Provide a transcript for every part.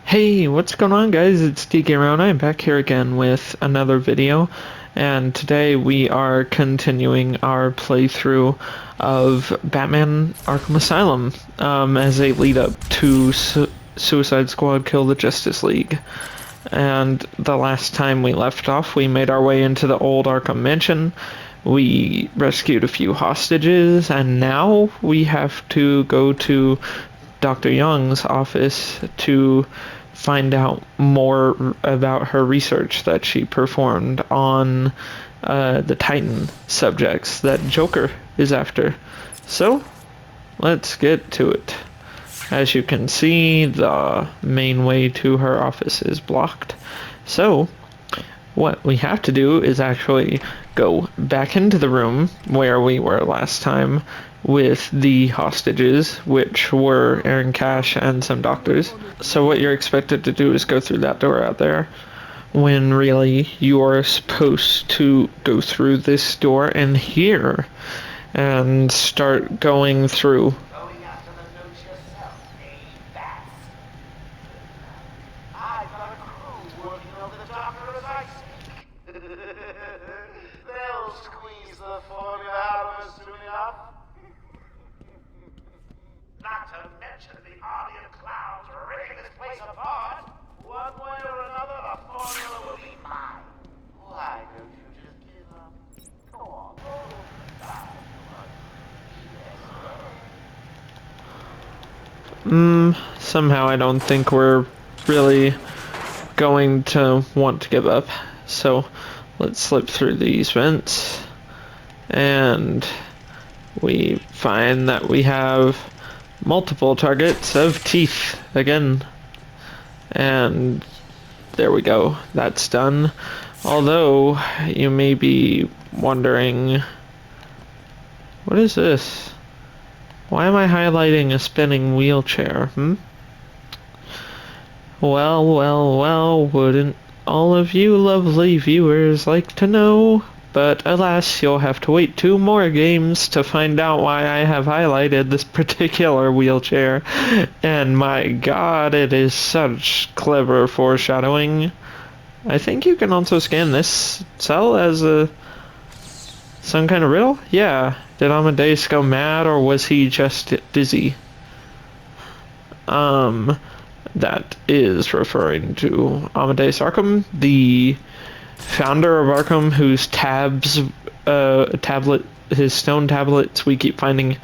Hey, what's going on, guys? It's DK Round. I'm back here again with another video, and today we are continuing our playthrough of Batman Arkham Asylum as a lead up to Suicide Squad Kill the Justice League. And the last time we left off, we made our way into the old Arkham Mansion. We rescued a few hostages, and now we have to go to Dr. Young's office to find out more about her research that she performed on the Titan subjects that Joker is after. So, let's get to it. As you can see, the main way to her office is blocked. So, what we have to do is actually go back into the room where we were last time with the hostages, which were Aaron Cash and some doctors. So what you're expected to do is go through that door out there, when really you're supposed to go through this door in here and start going through. They'll squeeze the formula out of us soon enough. Not to mention the army of clowns ripping this place apart. One way or another, the formula will be mine. Why don't you just give up? Go on. Somehow I don't think we're really going to want to give up. So let's slip through these vents, and we find that we have multiple targets of teeth again. And there we go, that's done. Although you may be wondering, what is this? Why am I highlighting a spinning wheelchair? Well, wouldn't all of you lovely viewers like to know? But alas, you'll have to wait 2 more games to find out why I have highlighted this particular wheelchair. And my god, it is such clever foreshadowing. I think you can also scan this cell as some kind of riddle? Yeah. Did Amadeus go mad, or was he just dizzy? That is referring to Amadeus Arkham, the founder of Arkham, whose his stone tablets we keep finding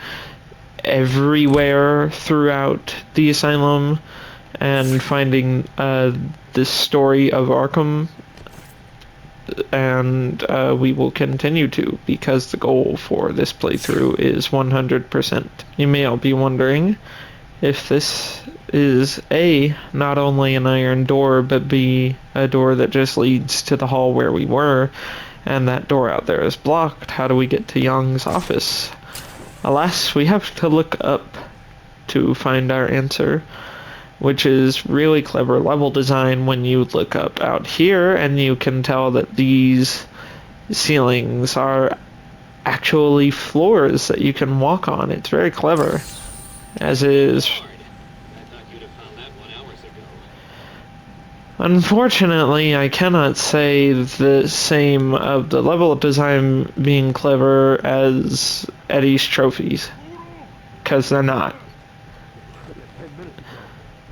everywhere throughout the asylum, and finding this story of Arkham, and we will continue to, because the goal for this playthrough is 100%. You may all be wondering if this is A, not only an iron door, but B, a door that just leads to the hall where we were, and that door out there is blocked. How do we get to Young's office? Alas, we have to look up to find our answer, which is really clever level design when you look up out here and you can tell that these ceilings are actually floors that you can walk on. It's very clever, as is. Unfortunately, I cannot say the same of the level design being clever as Eddie's trophies, because they're not.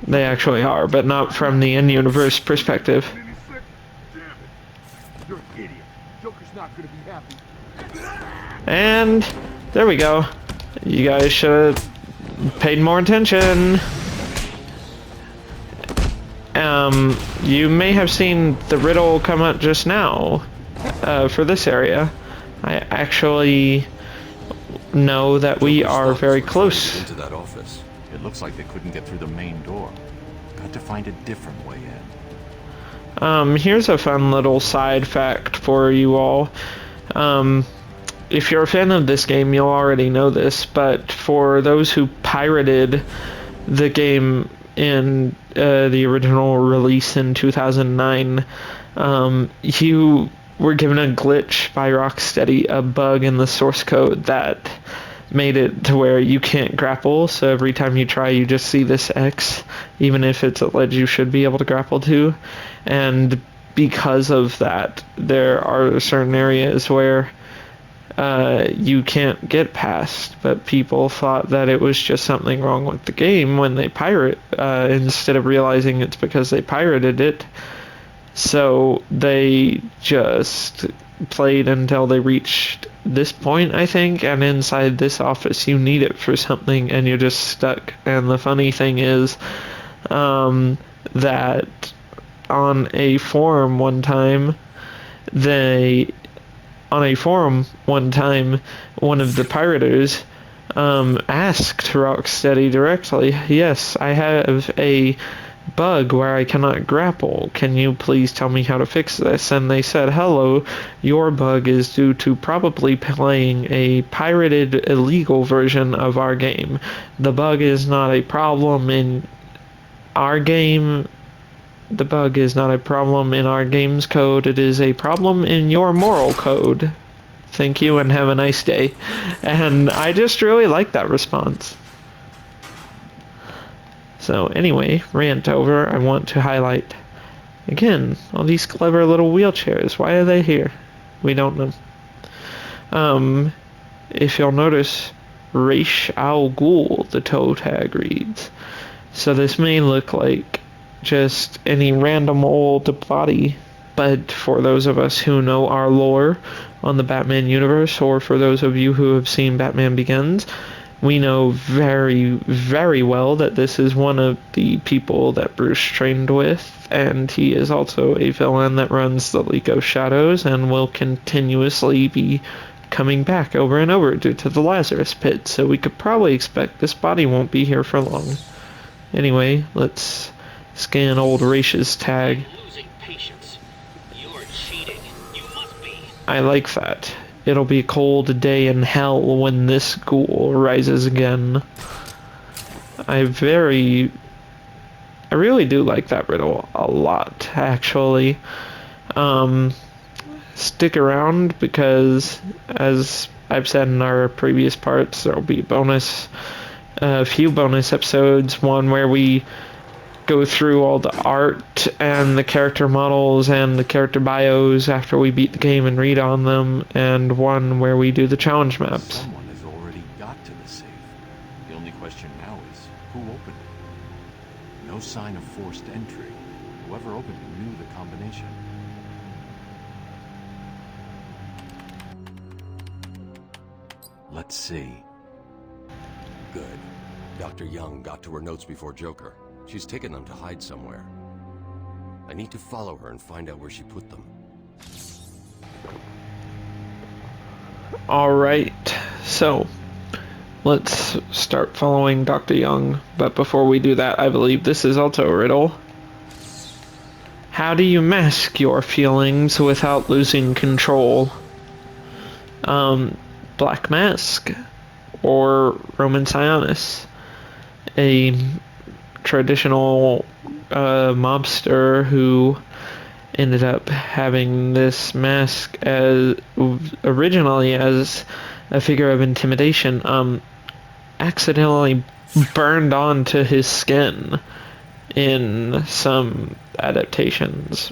They actually are, but not from the in-universe perspective. And there we go. You guys should have paid more attention. You may have seen the riddle come up just now for this area. I actually know that we are very close. Into that office. It looks like they couldn't get through the main door. Got to find a different way in. Here's a fun little side fact for you all. If you're a fan of this game, you'll already know this, but for those who pirated the game in the original release in 2009, you were given a glitch by Rocksteady, a bug in the source code that made it to where you can't grapple, so every time you try you just see this X, even if it's a ledge you should be able to grapple to. And because of that, there are certain areas where you can't get past, but people thought that it was just something wrong with the game when they pirate, instead of realizing it's because they pirated it. So they just played until they reached this point, I think, and inside this office you need it for something and you're just stuck. And the funny thing is that on a forum one time, one of the pirators asked Rocksteady directly, "Yes, I have a bug where I cannot grapple. Can you please tell me how to fix this?" And they said, "Hello, your bug is due to probably playing a pirated illegal version of our game. The bug is not a problem in our game. The bug is not a problem in our game's code. It is a problem in your moral code. Thank you and have a nice day." And I just really like that response. So anyway, rant over. I want to highlight, again, all these clever little wheelchairs. Why are they here? We don't know. If you'll notice, Raish Al Ghul, the toe tag reads. So this may look like just any random old body, but for those of us who know our lore on the Batman universe, or for those of you who have seen Batman Begins, we know very, very well that this is one of the people that Bruce trained with, and he is also a villain that runs the League of Shadows and will continuously be coming back over and over due to the Lazarus Pit, so we could probably expect this body won't be here for long. Anyway, let's scan old Raish's tag. I like that. It'll be a cold day in hell when this ghoul rises again. I really do like that riddle a lot, actually. Stick around because, as I've said in our previous parts, there'll be a few bonus episodes. One where we go through all the art and the character models and the character bios after we beat the game and read on them, and one where we do the challenge maps. Someone has already got to the safe. The only question now is, who opened it? No sign of forced entry. Whoever opened it knew the combination. Let's see. Good. Dr. Young got to her notes before Joker. She's taken them to hide somewhere. I need to follow her and find out where she put them. Alright, so let's start following Dr. Young, but before we do that, I believe this is also a riddle. How do you mask your feelings without losing control? Black Mask, or Roman Sionis, a traditional mobster who ended up having this mask originally as a figure of intimidation, accidentally burned onto his skin in some adaptations,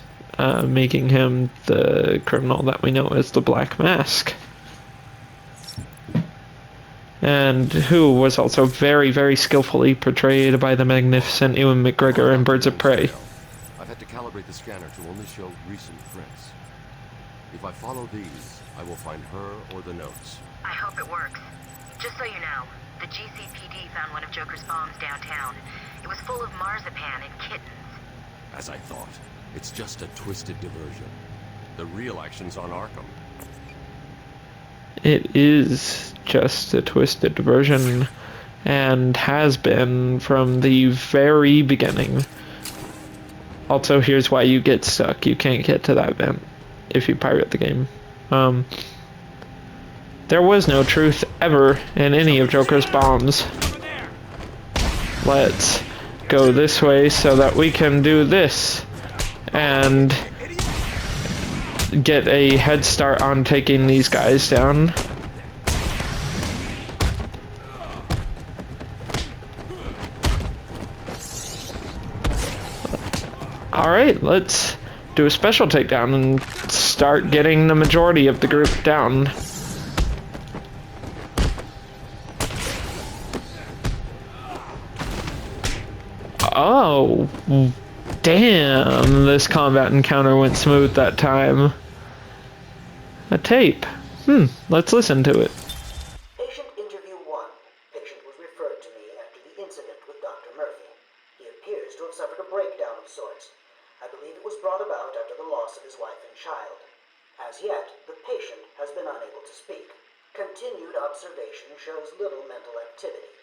making him the criminal that we know as the Black Mask. And who was also very, very skillfully portrayed by the magnificent Ewan McGregor in Birds of Prey. I've had to calibrate the scanner to only show recent prints. If I follow these, I will find her or the notes. I hope it works. Just so you know, the GCPD found one of Joker's bombs downtown. It was full of marzipan and kittens. As I thought, it's just a twisted diversion. The real action's on Arkham. It is just a twisted version, and has been from the very beginning. Also, here's why you get stuck. You can't get to that vent if you pirate the game. There was no truth ever in any of Joker's bombs. Let's go this way so that we can do this and get a head start on taking these guys down. Alright, let's do a special takedown and start getting the majority of the group down. Oh, damn, this combat encounter went smooth that time. A tape. Let's listen to it. Patient interview 1. Patient was referred to me after the incident with Dr. Murphy. He appears to have suffered a breakdown of sorts. I believe it was brought about after the loss of his wife and child. As yet, the patient has been unable to speak. Continued observation shows little mental activity.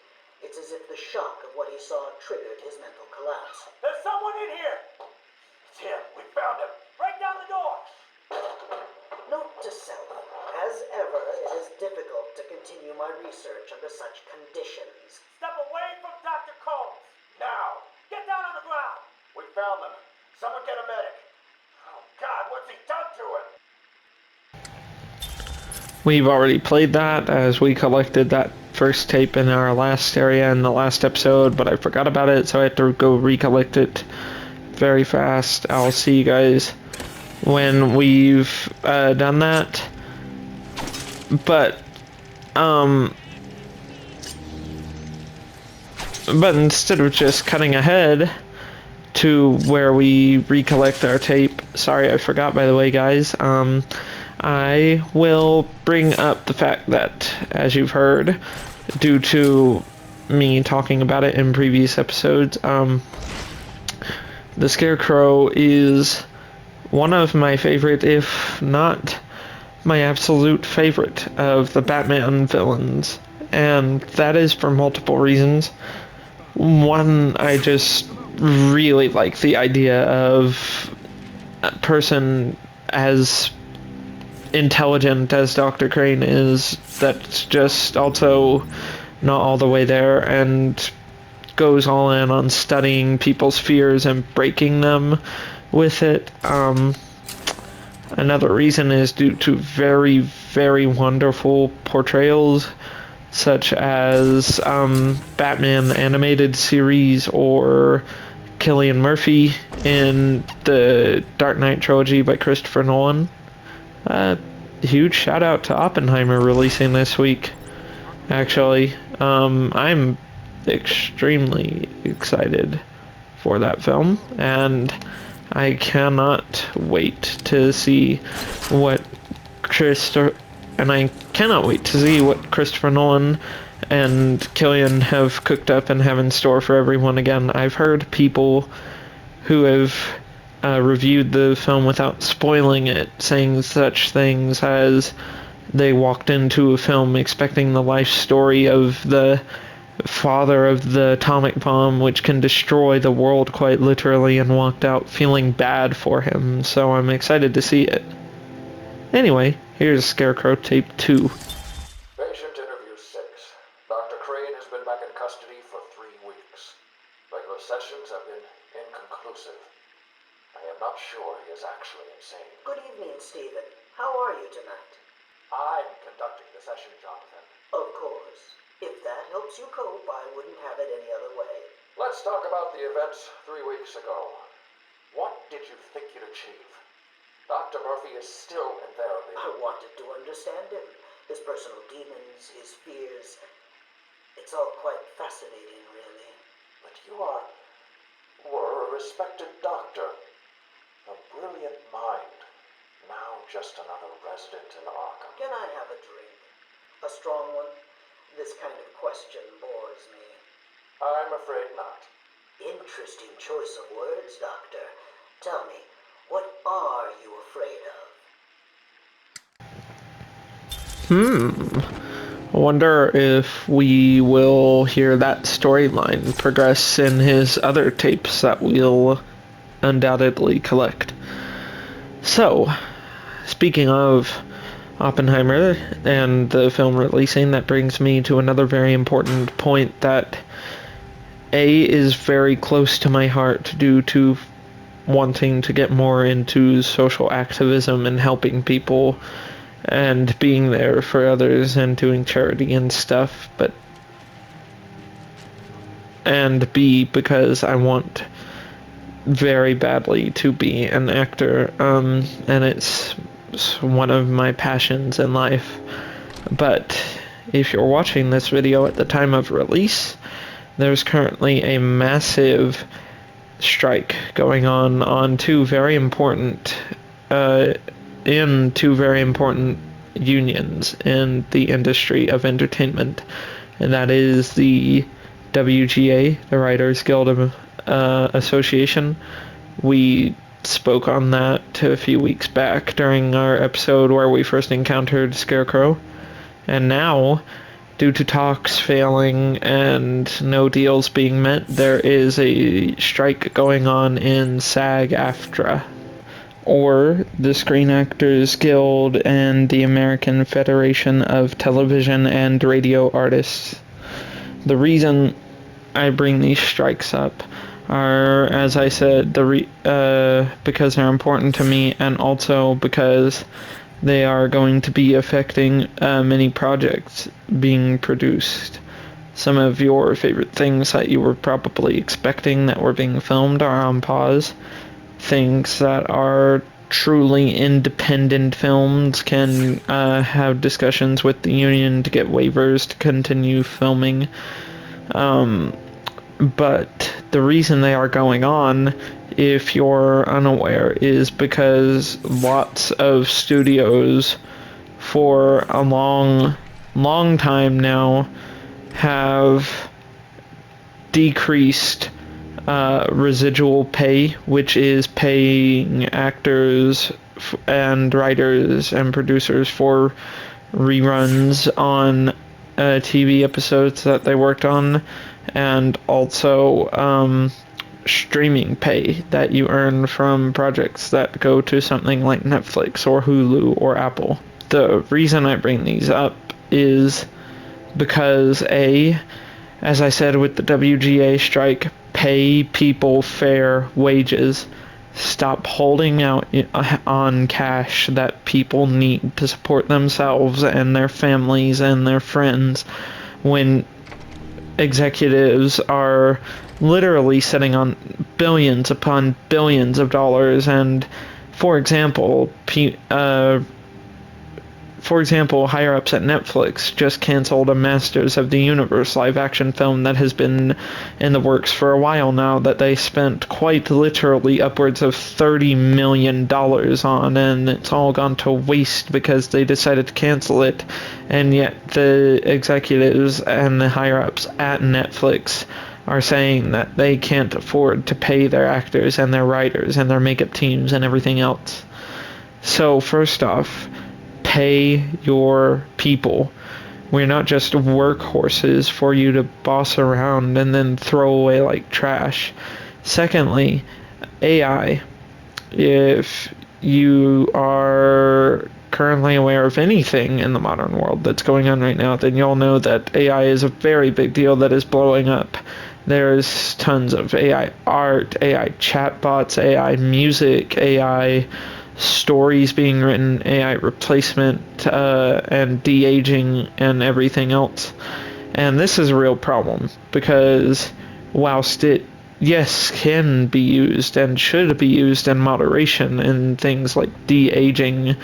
It's as if the shock of what he saw triggered his mental collapse. There's someone in here! It's him. We found him. Break down the door! Note to self. As ever, it is difficult to continue my research under such conditions. Step away from Dr. Combs! Now! Get down on the ground! We found them. Someone get a medic. Oh, God, what's he done to him? We've already played that as we collected that first tape in our last area in the last episode, but I forgot about it, so I had to go recollect it very fast. I'll see you guys when we've done that. But instead of just cutting ahead to where we recollect our tape, sorry, I forgot, by the way, guys, I will bring up the fact that, as you've heard, due to me talking about it in previous episodes, the Scarecrow is one of my favorite, if not my absolute favorite, of the Batman villains. And that is for multiple reasons. One, I just really like the idea of a person as intelligent as Dr. Crane is, that's just also not all the way there and goes all in on studying people's fears and breaking them with it. Another reason is due to very, very wonderful portrayals, such as Batman animated series or Cillian Murphy in the Dark Knight trilogy by Christopher Nolan. Huge shout out to Oppenheimer releasing this week, actually. I'm extremely excited for that film, and I cannot wait to see what Christopher Nolan and Cillian have cooked up and have in store for everyone. Again, I've heard people who have reviewed the film without spoiling it, saying such things as they walked into a film expecting the life story of the father of the atomic bomb, which can destroy the world quite literally, and walked out feeling bad for him, so I'm excited to see it. Anyway, here's Scarecrow Tape 2. Patient interview 6. Dr. Crane has been back in custody for 3 weeks. Regular sessions have been inconclusive. I am not sure he is actually insane. Good evening, Stephen. How are you tonight? I'm conducting the session, Jonathan. Of course. If that helps you cope, I wouldn't have it any other way. Let's talk about the events 3 weeks ago. What did you think you'd achieve? Dr. Murphy is still in therapy. I wanted to understand him, his personal demons, his fears. It's all quite fascinating, really. But you were a respected doctor. A brilliant mind. Now just another resident in Arkham. Can I have a drink? A strong one? This kind of question bores me. I'm afraid not. Interesting choice of words, Doctor. Tell me, what are you afraid of? I wonder if we will hear that storyline progress in his other tapes that we'll undoubtedly collect. So, speaking of Oppenheimer and the film releasing, that brings me to another very important point that is very close to my heart due to wanting to get more into social activism and helping people and being there for others and doing charity and stuff, and B, because I want very badly to be an actor, and it's one of my passions in life. But if you're watching this video at the time of release, there's currently a massive strike going on two very important unions in the industry of entertainment, and that is the WGA, the Writers Guild of Association. We spoke on that a few weeks back during our episode where we first encountered Scarecrow, and now, due to talks failing and no deals being met, there is a strike going on in SAG-AFTRA, or the Screen Actors Guild and the American Federation of Television and Radio Artists. The reason I bring these strikes up are, as I said, because they're important to me, and also because they are going to be affecting many projects being produced. Some of your favorite things that you were probably expecting that were being filmed are on pause. Things that are truly independent films can have discussions with the union to get waivers to continue filming. But the reason they are going on, if you're unaware, is because lots of studios for a long time now have decreased residual pay, which is paying actors and writers and producers for reruns on TV episodes that they worked on, and also streaming pay that you earn from projects that go to something like Netflix or Hulu or Apple. The reason I bring these up is because as I said with the WGA strike, pay people fair wages. Stop holding out on cash that people need to support themselves and their families and their friends when executives are literally sitting on billions upon billions of dollars. And for example, higher-ups at Netflix just canceled a Masters of the Universe live-action film that has been in the works for a while now, that they spent quite literally upwards of $30 million on, and it's all gone to waste because they decided to cancel it. And yet the executives and the higher-ups at Netflix are saying that they can't afford to pay their actors and their writers and their makeup teams and everything else. So first off, pay your people. We're not just workhorses for you to boss around and then throw away like trash. Secondly, AI. If you are currently aware of anything in the modern world that's going on right now, then you'll know that AI is a very big deal that is blowing up. There's tons of AI art, AI chatbots, AI music, AI stories being written, AI replacement, and de-aging and everything else. And this is a real problem because whilst it, yes, can be used and should be used in moderation in things like de-aging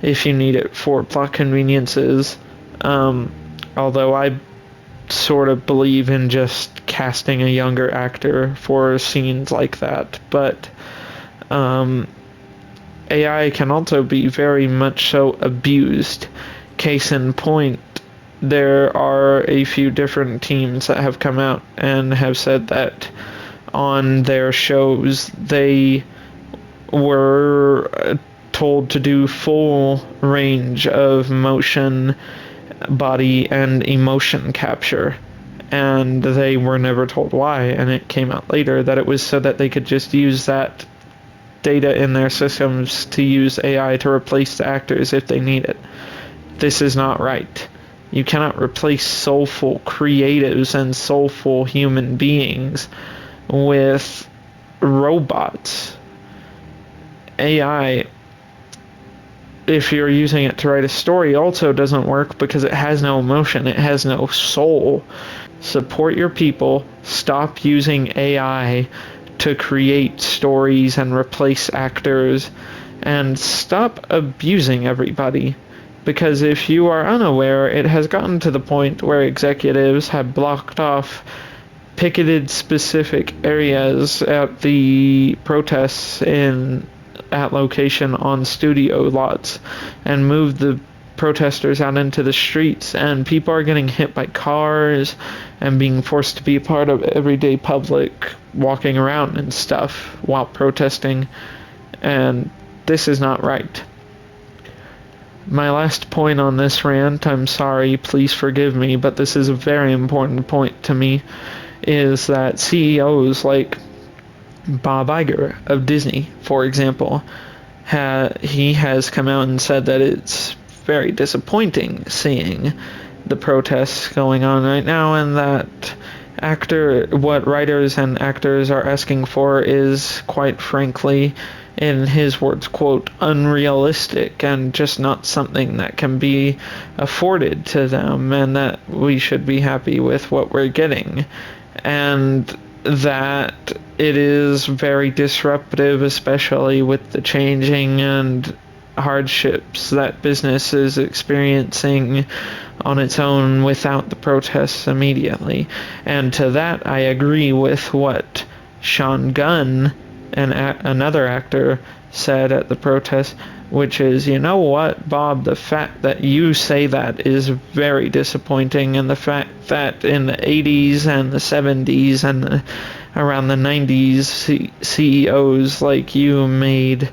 if you need it for plot conveniences, although I sort of believe in just casting a younger actor for scenes like that, but AI can also be very much so abused. Case in point, there are a few different teams that have come out and have said that on their shows they were told to do full range of motion, body, and emotion capture, and they were never told why, and it came out later that it was so that they could just use that data in their systems to use AI to replace the actors if they need it. This is not right. You cannot replace soulful creatives and soulful human beings with robots. AI, if you're using it to write a story, also doesn't work because it has no emotion, it has no soul. Support your people. Stop using AI to create stories and replace actors and stop abusing everybody. Because if you are unaware, it has gotten to the point where executives have blocked off picketed specific areas at the protests at location on studio lots and moved the protesters out into the streets, and people are getting hit by cars and being forced to be a part of everyday public walking around and stuff while protesting, and this is not right. My last point on this rant, I'm sorry, please forgive me, but this is a very important point to me, is that CEOs like Bob Iger of Disney, for example, he has come out and said that it's very disappointing seeing the protests going on right now, and that what writers and actors are asking for is, quite frankly, in his words, quote, unrealistic and just not something that can be afforded to them, and that we should be happy with what we're getting. And that it is very disruptive, especially with the changing and hardships that business is experiencing on its own without the protests immediately. And to that, I agree with what Sean Gunn, another actor, said at the protest, which is, you know what, Bob, the fact that you say that is very disappointing, and the fact that in the 80s and the 70s and around the 90s, CEOs like you made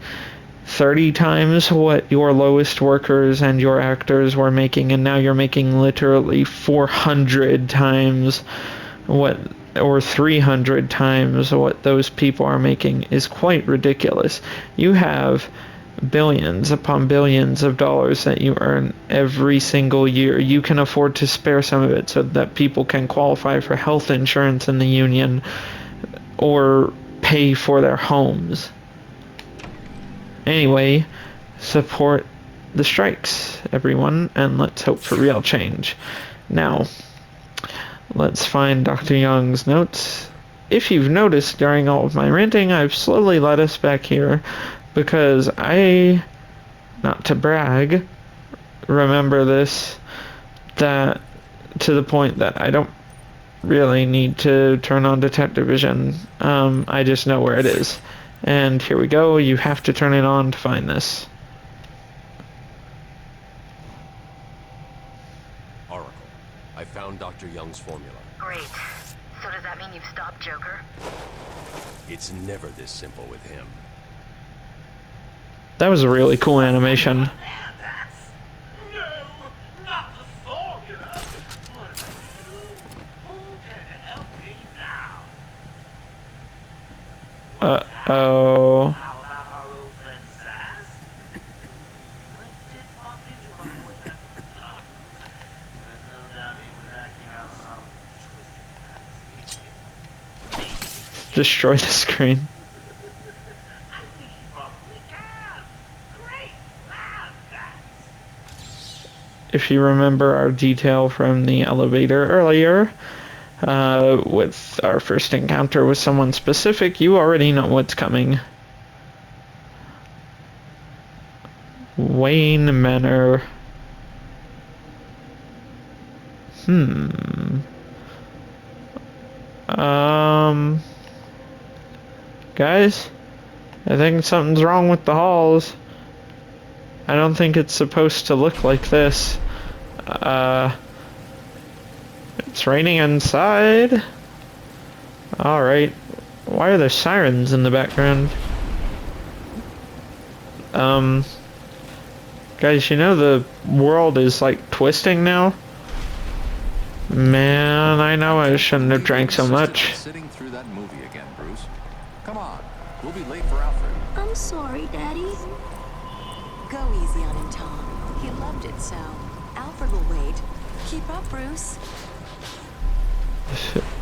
30 times what your lowest workers and your actors were making, and now you're making literally 400 times what, or 300 times what those people are making, is quite ridiculous. You have billions upon billions of dollars that you earn every single year. You can afford to spare some of it so that people can qualify for health insurance in the union or pay for their homes. Anyway, support the strikes, everyone, and let's hope for real change. Now, let's find Dr. Young's notes. If you've noticed during all of my ranting, I've slowly led us back here because I, not to brag, remember this, that to the point that I don't really need to turn on detective vision. I just know where it is. And here we go. You have to turn it on to find this. Oracle, I found Dr. Young's formula. Great. So does that mean you've stopped Joker? It's never this simple with him. That was a really cool animation. Uh-oh. Destroy the screen. If you remember our detail from the elevator earlier, with our first encounter with someone specific, you already know what's coming. Wayne Manor. Guys, I think something's wrong with the halls. I don't think it's supposed to look like this. It's raining inside. Alright. Why are there sirens in the background? Guys, you know the world is like twisting now? Man, I know I shouldn't have drank so much. Sitting through that movie again, Bruce. Come on, we'll be late for Alfred. I'm sorry, Daddy. Go easy on him, Tom. He loved it so. Alfred will wait. Keep up, Bruce.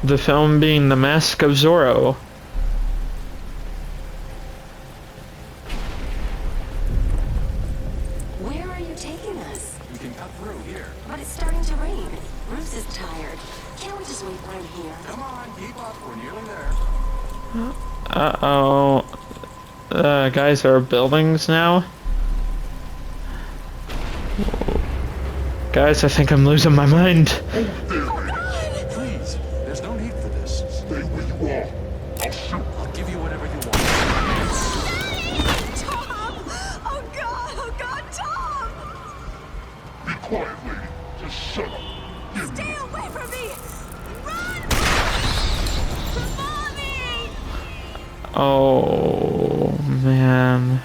The film being The Mask of Zorro. Where are you taking us? We can cut through here. But it's starting to rain. Bruce is tired. Can't we just wait for him here? Come on, keep up. We're nearly there. Uh-oh. Guys, there are buildings now? Guys, I think I'm losing my mind. Please, there's no need for this. Stay where you are. I'll shoot. I'll give you whatever you want. Tom! Oh God, Tom! Be quiet, lady. Just shut up. Stay away from me! Run! Mommy! Oh, man.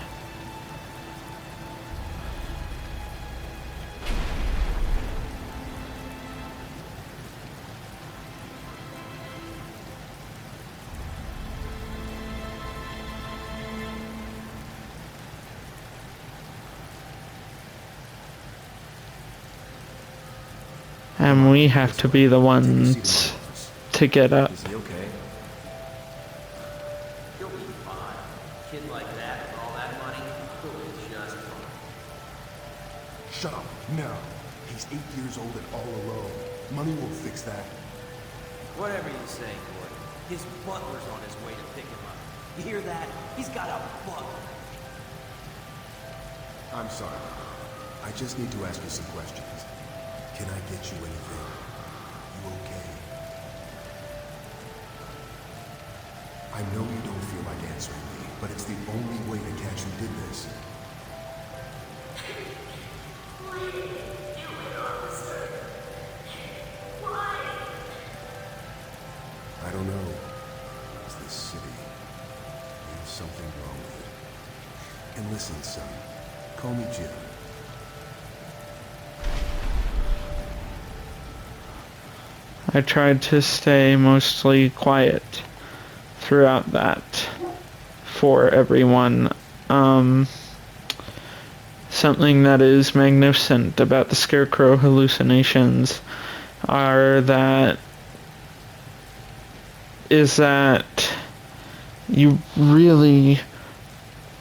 And we have to be the ones to get up. Is he okay? He'll be fine. A kid like that and all that money, he'll be just fine. Shut up. Now. He's 8 years old and all alone. Money won't fix that. Whatever you say, Gordon. His butler's on his way to pick him up. You hear that? He's got a butler. I'm sorry. I just need to ask you some questions. Can I get you anything? You okay? I know you don't feel like answering me, but it's the only way to catch who did this. I don't know. It's this city. There's something wrong with it. And listen, son. Call me Jim. I tried to stay mostly quiet throughout that for everyone. Something that is magnificent about the Scarecrow hallucinations is that you really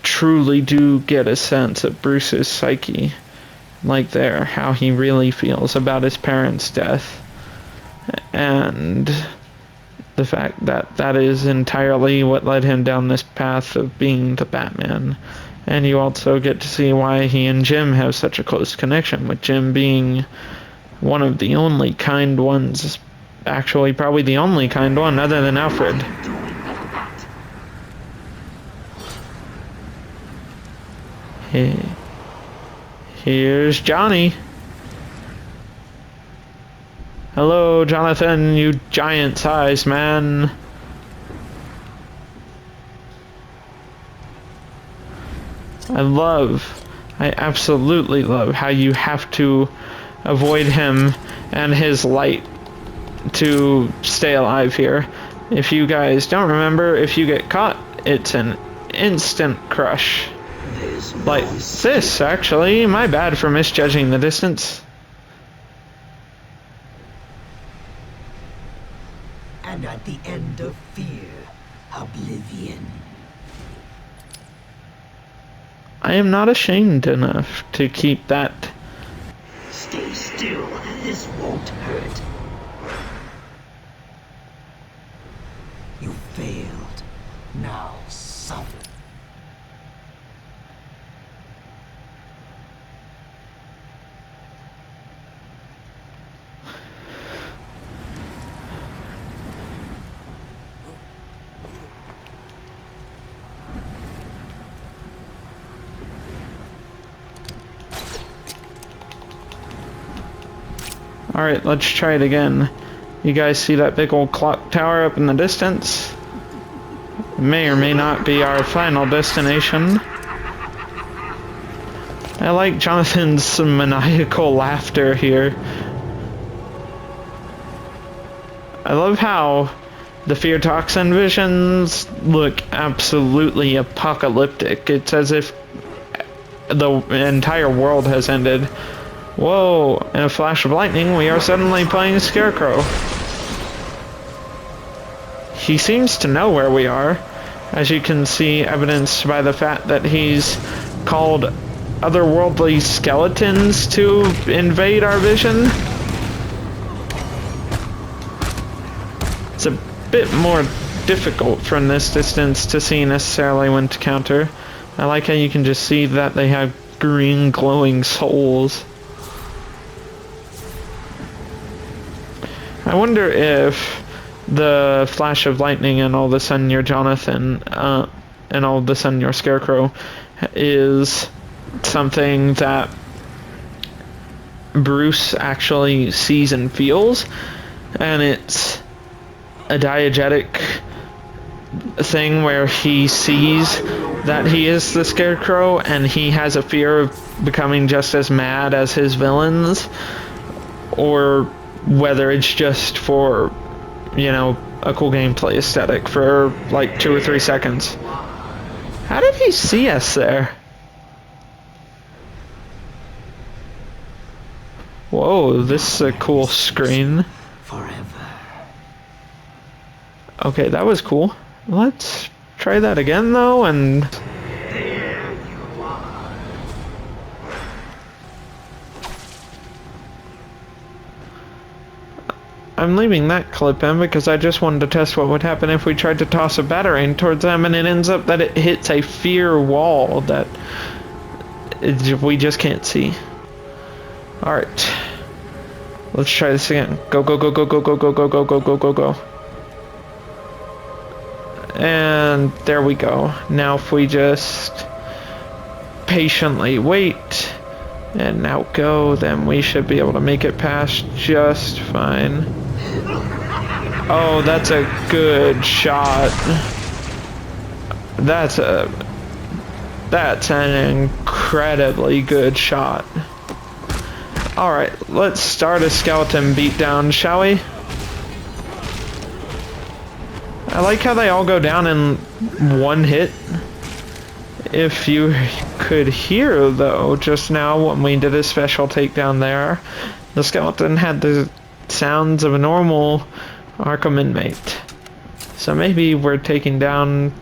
truly do get a sense of Bruce's psyche, like there, how he really feels about his parents' death. And the fact that that is entirely what led him down this path of being the Batman. And you also get to see why he and Jim have such a close connection, with Jim being one of the only kind ones, actually probably the only kind one other than Alfred. Here's Johnny. Hello, Jonathan, you giant-sized man. I absolutely love how you have to avoid him and his light to stay alive here. If you guys don't remember, if you get caught, it's an instant crush. Like this, actually. My bad for misjudging the distance. And at the end of fear, oblivion. I am not ashamed enough to keep that. Stay still, this won't hurt. You failed. Now suffer. Alright, let's try it again. You guys see that big old clock tower up in the distance? It may or may not be our final destination. I like Jonathan's maniacal laughter here. I love how the fear toxin visions look absolutely apocalyptic. It's as if the entire world has ended. Whoa, in a flash of lightning, we are suddenly playing Scarecrow. He seems to know where we are, as you can see evidenced by the fact that he's called otherworldly skeletons to invade our vision. It's a bit more difficult from this distance to see necessarily when to counter. I like how you can just see that they have green glowing souls. I wonder if the flash of lightning and all of a sudden you're Jonathan and all of a sudden you're Scarecrow is something that Bruce actually sees and feels, and it's a diegetic thing where he sees that he is the Scarecrow and he has a fear of becoming just as mad as his villains, or whether it's just for, you know, a cool gameplay aesthetic for like 2 or 3 seconds. How did he see us there? Whoa, this is a cool screen. Forever. Okay, that was cool. Let's try that again though, and There you are. I'm leaving that clip in because I just wanted to test what would happen if we tried to toss a batarang towards them and it ends up that it hits a fear wall that we just can't see. Alright. Let's try this again. Go, go, go, go, go, go, go, go, go, go, go, go, go. And there we go. Now if we just patiently wait and now go, then we should be able to make it past just fine. Oh, that's a good shot. That's an incredibly good shot. Alright, let's start a skeleton beatdown, shall we? I like how they all go down in one hit. If you could hear, though, just now when we did a special takedown there, the skeleton had the sounds of a normal Arkham inmate. So maybe we're taking down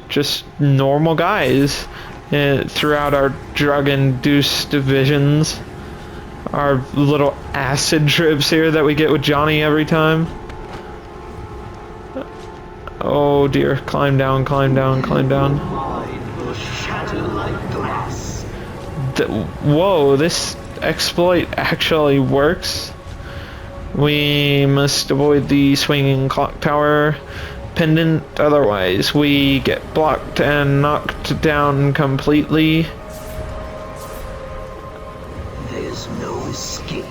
just normal guys throughout our drug-induced divisions. Our little acid trips here that we get with Johnny every time. Oh dear, climb down, climb down, climb down. Mine will shatter like glass. Whoa, this exploit actually works. We must avoid the swinging clock tower pendant, otherwise we get blocked and knocked down completely. There's no escape.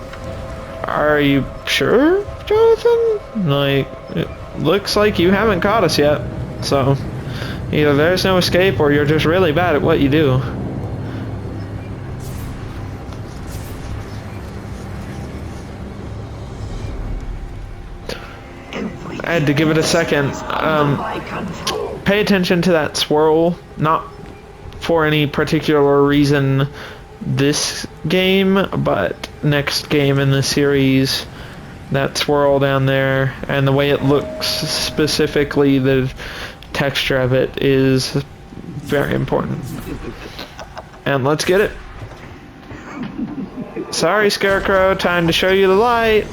Are you sure, Jonathan? Like, it looks like you haven't caught us yet. So, either there's no escape or you're just really bad at what you do. I had to give it a second. Pay attention to that swirl, not for any particular reason this game, but next game in the series, that swirl down there and the way it looks, specifically the texture of it, is very important. And let's get it. Sorry, Scarecrow, time to show you the light.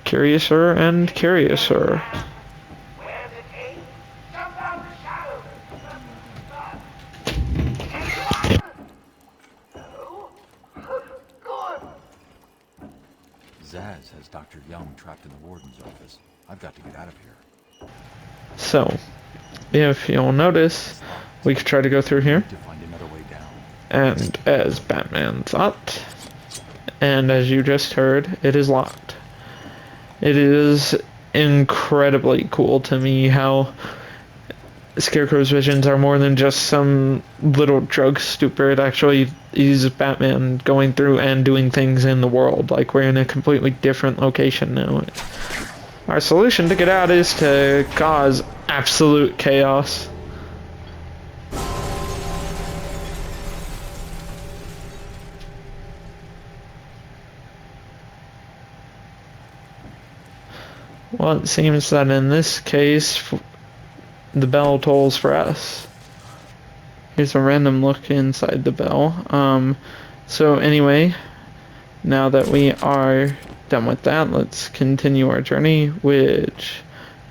Curiouser and curiouser. Where's it came? Jump out the shadow! Hello? Gordon! Zaz has Dr. Young trapped in the warden's office. I've got to get out of here. So, if you'll notice, we could try to go through here. To find another way down. And as Batman thought, and as you just heard, it is locked. It is incredibly cool to me how Scarecrow's visions are more than just some little drug stupid. Actually, he's Batman going through and doing things in the world. Like, we're in a completely different location now. Our solution to get out is to cause absolute chaos. Well, it seems that in this case, the bell tolls for us. Here's a random look inside the bell. So anyway, now that we are done with that, let's continue our journey, which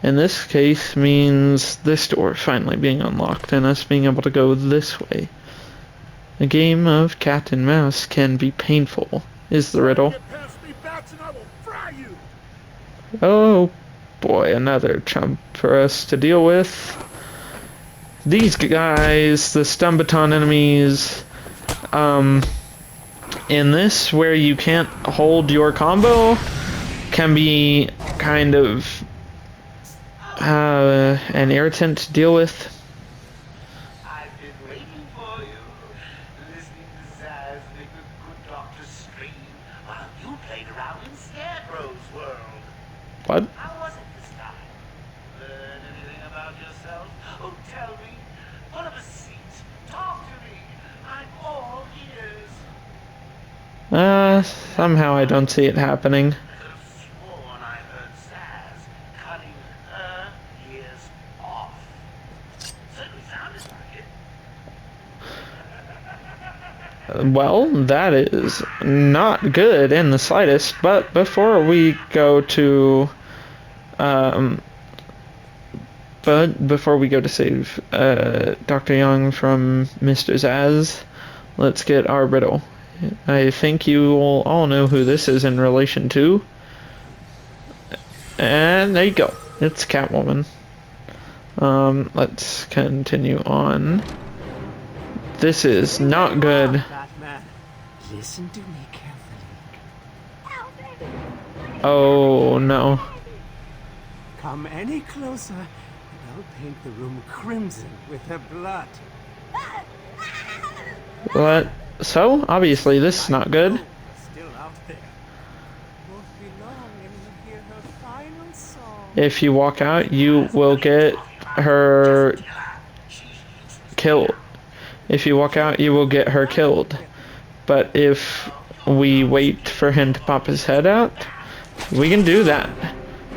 in this case means this door finally being unlocked and us being able to go this way. A game of cat and mouse can be painful, is the riddle. Oh boy, another chump for us to deal with. These guys, the Stumbaton enemies, in this, where you can't hold your combo, can be kind of an irritant to deal with. I've been waiting for you, listening to Zaz make the good doctor scream while you played around in Scarecrow's world. What? How was it this time? Learn anything about yourself? Oh, tell me. Pull up a seat. Talk to me. I'm all ears. Somehow I don't see it happening. I could have sworn I heard Zaz cutting her ears off. Certainly sounded like it. Well, that is not good in the slightest, but before we go to save Dr. Young from Mr. Zaz, let's get our riddle. I think you will all know who this is in relation to. And there you go. It's Catwoman. Let's continue on. This is not good. Batman, listen to me carefully. Oh no. Come any closer, and I'll paint the room crimson with her blood. What? So, obviously this is not good. Still out there. Won't be long and you'll hear her final song. If you walk out, you will get her killed. If you walk out, you will get her killed. But if we wait for him to pop his head out, we can do that.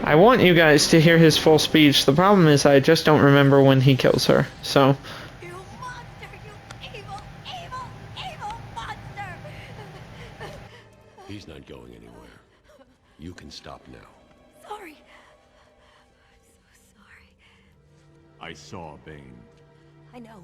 I want you guys to hear his full speech. The problem is I just don't remember when he kills her. So, You monster! You evil, evil, evil monster! He's not going anywhere. You can stop now. Sorry. I'm so sorry. I saw Bane. I know.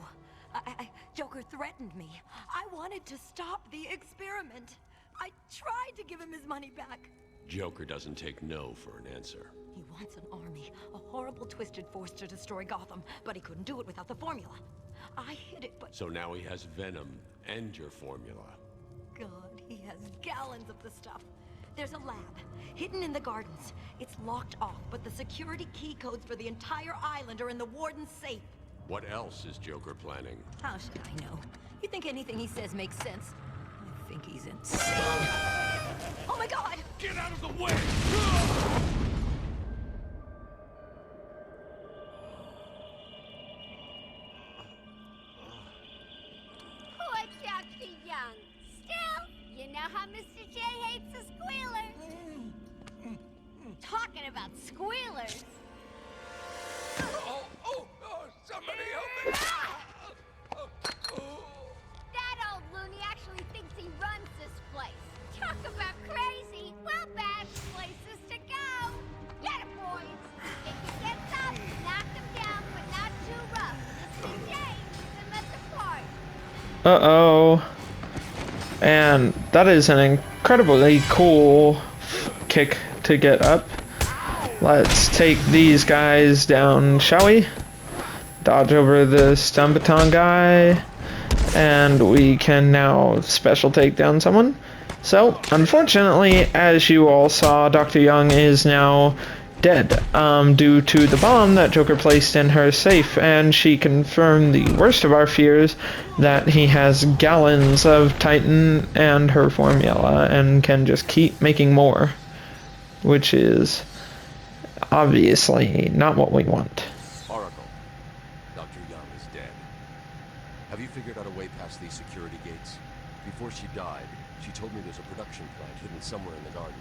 Joker threatened me. I wanted to stop the experiment. I tried to give him his money back. Joker doesn't take no for an answer. He wants an army, a horrible twisted force to destroy Gotham, but he couldn't do it without the formula. I hid it, but... So now he has Venom and your formula. God, he has gallons of the stuff. There's a lab, hidden in the gardens. It's locked off, but the security key codes for the entire island are in the warden's safe. What else is Joker planning? How should I know? You think anything he says makes sense? I think he's insane. Oh my God! Get out of the way! Poor Dr. Young. Still, you know how Mr. J hates a squealer. Talking about squealers. Somebody help me! That old loony actually thinks he runs this place. Talk about crazy. Well, bad places to go. Get him, boys. If he gets up, knock him down, but not too rough. Mr. J keeps him at the park. uh-oh. And that is an incredibly cool kick to get up. Let's take these guys down, shall we? Dodge over the Stumbaton guy, and we can now special take down someone. So, unfortunately, as you all saw, Dr. Young is now dead due to the bomb that Joker placed in her safe, and she confirmed the worst of our fears, that he has gallons of Titan and her formula and can just keep making more, which is obviously not what we want. Oracle, Dr. Young is dead. Have you figured out a way past these security gates? Before she died, she told me there's a production plant hidden somewhere in the gardens.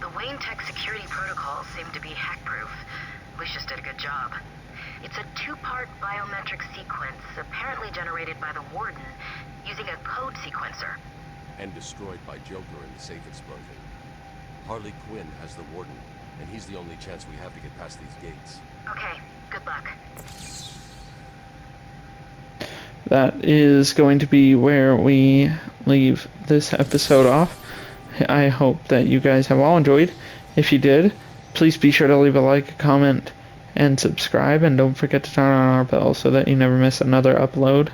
The Wayne Tech security protocols seem to be hack-proof. We just did a good job. It's a two-part biometric sequence, apparently generated by the Warden, using a code sequencer. And destroyed by Joker in the safe explosion. Harley Quinn has the Warden, and he's the only chance we have to get past these gates. Okay, good luck. That is going to be where we leave this episode off. I hope that you guys have all enjoyed. If you did, please be sure to leave a like, a comment, and subscribe, and don't forget to turn on our bell so that you never miss another upload.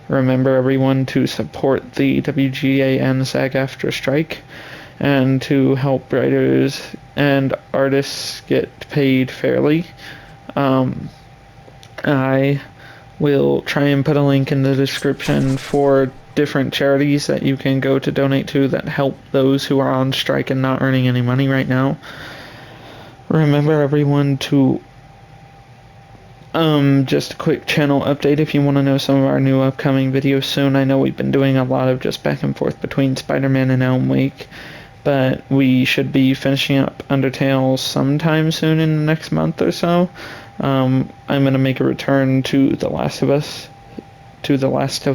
Remember, everyone, to support the WGA and SAG-AFTRA strike, and to help writers and artists get paid fairly. I will try and put a link in the description for different charities that you can go to donate to that help those who are on strike and not earning any money right now. Remember, everyone, to just a quick channel update if you want to know some of our new upcoming videos soon. I know we've been doing a lot of just back and forth between Spider-Man and Elm Wake, but we should be finishing up Undertale sometime soon in the next month or so. I'm going to make a return to The Last of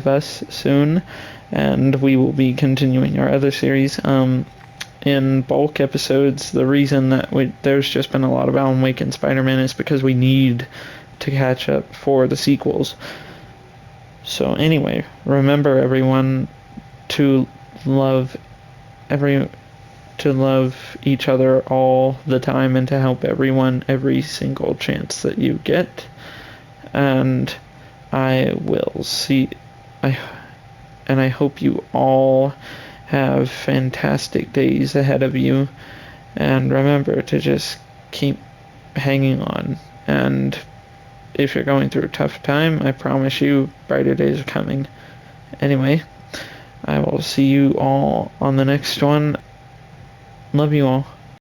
Us soon, and we will be continuing our other series in bulk episodes. The reason that there's just been a lot of Alan Wake and Spider-Man is because we need to catch up for the sequels. So anyway, remember, everyone, to love each other all the time, and to help everyone every single chance that you get. And I hope you all have fantastic days ahead of you, and remember to just keep hanging on. And if you're going through a tough time, I promise you brighter days are coming. Anyway, I will see you all on the next one. Love you all.